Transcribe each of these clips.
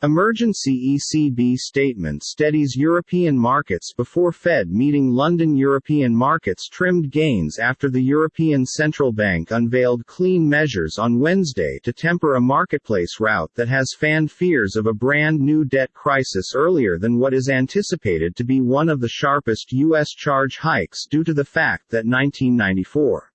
Emergency ECB statement steadies European markets before Fed meeting. London European markets trimmed gains after the European Central Bank unveiled clean measures on Wednesday to temper a marketplace rout that has fanned fears of a brand new debt crisis earlier than what is anticipated to be one of the sharpest U.S. charge hikes due to the fact that 1994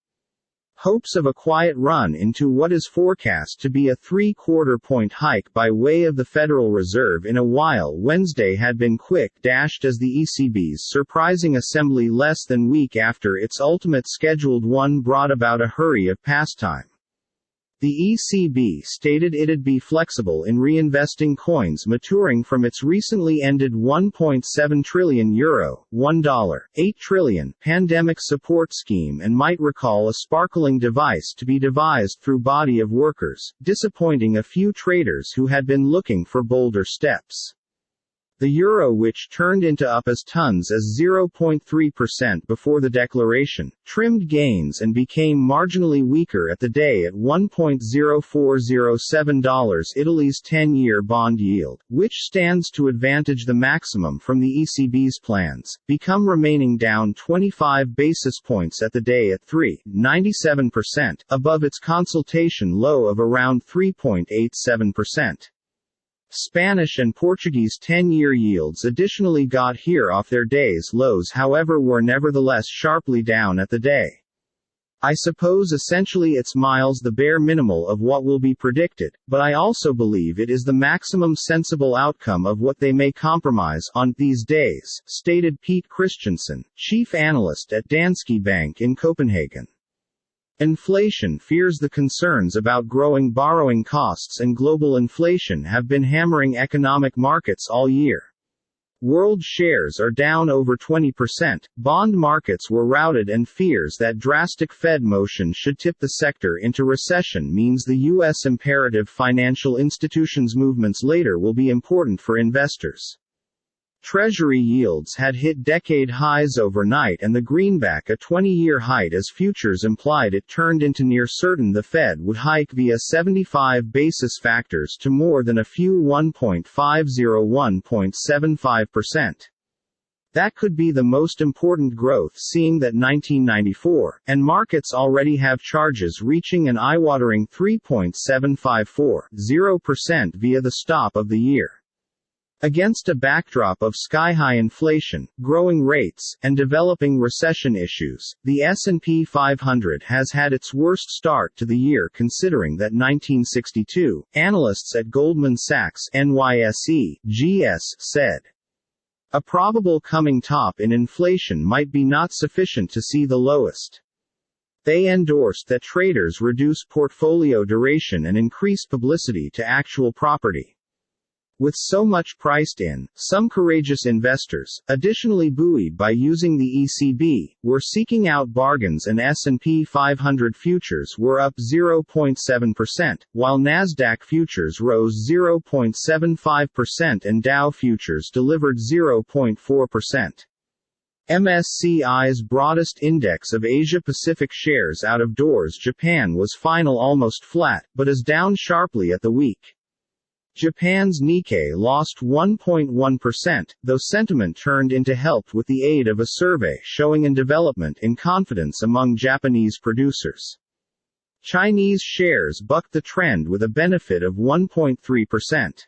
hopes of a quiet run into what is forecast to be a 3/4-point hike by way of the Federal Reserve in a while Wednesday had been quick-dashed as the ECB's surprising assembly less than week after its ultimate scheduled one brought about a hurry of pastime. The ECB stated it'd be flexible in reinvesting coins maturing from its recently ended €1.7 trillion $1.8 trillion pandemic support scheme and might recall a sparkling device to be devised through body of workers, disappointing a few traders who had been looking for bolder steps. The euro, which turned into up as tons as 0.3% before the declaration, trimmed gains and became marginally weaker at the day at $1.0407. Italy's 10-year bond yield, which stands to advantage the maximum from the ECB's plans, become remaining down 25 basis points at the day at 3.97%, above its consultation low of around 3.87%. Spanish and Portuguese 10-year yields additionally got here off their day's lows, however were nevertheless sharply down at the day. I suppose essentially it's miles the bare minimal of what will be predicted, but I also believe it is the maximum sensible outcome of what they may compromise on these days, stated Pete Christensen, chief analyst at Danske Bank in Copenhagen. Inflation fears. The concerns about growing borrowing costs and global inflation have been hammering economic markets all year. World shares are down over 20%, bond markets were routed, and fears that drastic Fed motion should tip the sector into recession means the U.S. imperative financial institutions' movements later will be important for investors. Treasury yields had hit decade highs overnight and the greenback a 20-year height as futures implied it turned into near certain the Fed would hike via 75 basis factors to more than a few 1.501.75%. That could be the most important growth seeing that 1994, and markets already have charges reaching an eye-watering 3.754% via the stop of the year. Against a backdrop of sky-high inflation, growing rates, and developing recession issues, the S&P 500 has had its worst start to the year considering that 1962, analysts at Goldman Sachs NYSE, GS, said a probable coming top in inflation might be not sufficient to see the lowest. They endorsed that traders reduce portfolio duration and increase publicity to actual property. With so much priced in, some courageous investors, additionally buoyed by using the ECB, were seeking out bargains and S&P 500 futures were up 0.7%, while Nasdaq futures rose 0.75% and Dow futures delivered 0.4%. MSCI's broadest index of Asia-Pacific shares out of doors Japan was final almost flat, but is down sharply at the week. Japan's Nikkei lost 1.1%, though sentiment turned into help with the aid of a survey showing a development in confidence among Japanese producers. Chinese shares bucked the trend with a benefit of 1.3%.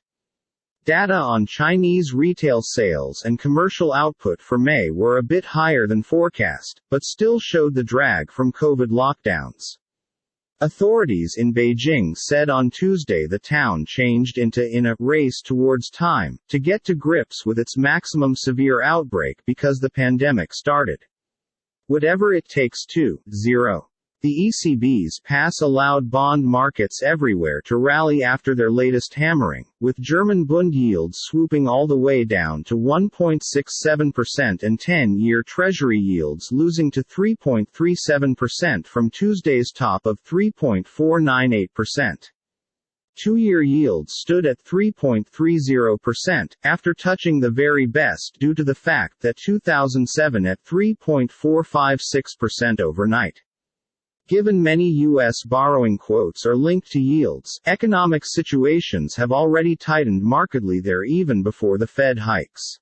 Data on Chinese retail sales and commercial output for May were a bit higher than forecast, but still showed the drag from COVID lockdowns. Authorities in Beijing said on Tuesday the town changed into a race towards time to get to grips with its maximum severe outbreak because the pandemic started. Whatever it takes to 0. The ECB's pass allowed bond markets everywhere to rally after their latest hammering, with German Bund yields swooping all the way down to 1.67% and 10-year Treasury yields losing to 3.37% from Tuesday's top of 3.498%. Two-year yields stood at 3.30%, after touching the very best due to the fact that 2007 at 3.456% overnight. Given many U.S. borrowing quotes are linked to yields, economic situations have already tightened markedly there even before the Fed hikes.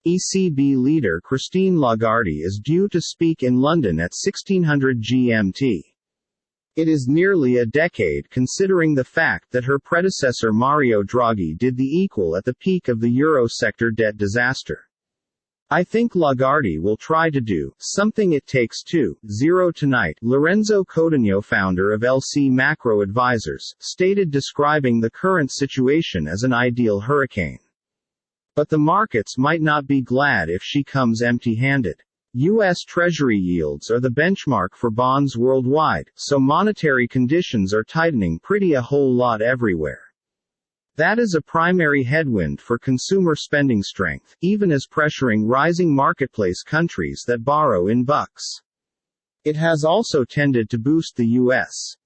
ECB leader Christine Lagarde is due to speak in London at 1600 GMT. It is nearly a decade considering the fact that her predecessor Mario Draghi did the equal at the peak of the euro sector debt disaster. I think Lagarde will try to do something it takes 2-0 tonight, Lorenzo Codogno, founder of LC Macro Advisors, stated, describing the current situation as an ideal hurricane. But the markets might not be glad if she comes empty-handed. U.S. Treasury yields are the benchmark for bonds worldwide, so monetary conditions are tightening pretty a whole lot everywhere. That is a primary headwind for consumer spending strength, even as pressuring rising marketplace countries that borrow in bucks. It has also tended to boost the U.S.